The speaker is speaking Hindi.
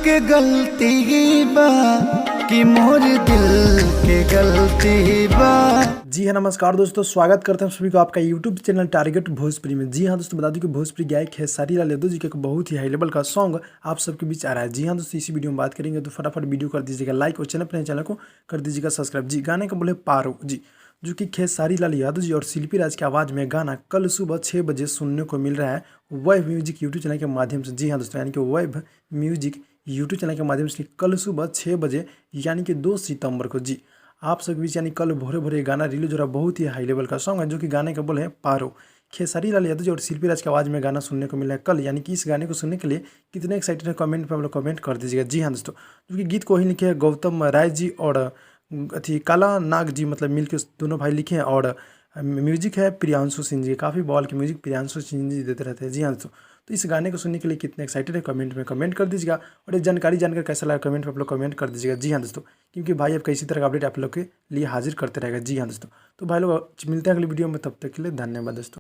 के गलती बा कि मोर दिल के गलती बा। जी हाँ, नमस्कार दोस्तों, स्वागत करते हैं सभी को आपका यूट्यूब चैनल टारगेट भोजपुरी में। जी हाँ दोस्तों, बता दूं कि भोजपुरी गायक खेसारी लाल यादव जी का एक बहुत ही हाई लेवल का सॉन्ग आप सबके बीच आ रहा है। जी हाँ दोस्तों, इसी वीडियो में बात करेंगे, तो फटाफट वीडियो कर दीजिएगा लाइक और चैनल को कर दीजिएगा सब्सक्राइब। जी, गाने को बोले पारो जी, जो कि खेसारी लाल यादव जी और शिल्पी राज की आवाज़ में गाना कल सुबह 6 बजे सुनने को मिल रहा है वैभ म्यूजिक यूट्यूब चैनल के माध्यम से। जी हाँ दोस्तों, यानी कि वैभ म्यूजिक यूट्यूब चैनल के माध्यम से कल सुबह 6 बजे यानी कि 2 सितंबर को जी आप सबके बीच यानी कल भोरे भोरे गाना रिलीज हो रहा है। बहुत ही हाई लेवल का सॉन्ग है, जो कि गाने का बोल है पारो। खेसारी लाल यादव जी और शिल्पी राज की आवाज़ में गाना सुनने को मिला है कल, यानी कि इस गाने को सुनने के लिए कितने एक्साइटेड है कमेंट पे आप लोग कमेंट कर दीजिएगा। जी हाँ दोस्तों, जो कि गीत को ही लिखे हैं गौतम राय जी और काला नाग जी, मतलब मिलकर दोनों भाई लिखे हैं, और म्यूजिक है प्रियांशु सिंह जी। काफ़ी बॉल की म्यूजिक प्रियांशु सिंह जी देते रहते हैं। जी हाँ दोस्तों, तो इस गाने को सुनने के लिए कितने एक्साइटेड है कमेंट में कमेंट कर दीजिएगा, और ये जानकारी जानकर कैसा लगा कमेंट में आप लोग कमेंट कर दीजिएगा। जी हाँ दोस्तों, क्योंकि भाई आपका इसी तरह का अपडेट आप लोग के लिए हाजिर करते रहेगा। जी हाँ दोस्तों, तो भाई लोग मिलते हैं अगली वीडियो में, तब तक के लिए धन्यवाद दोस्तों।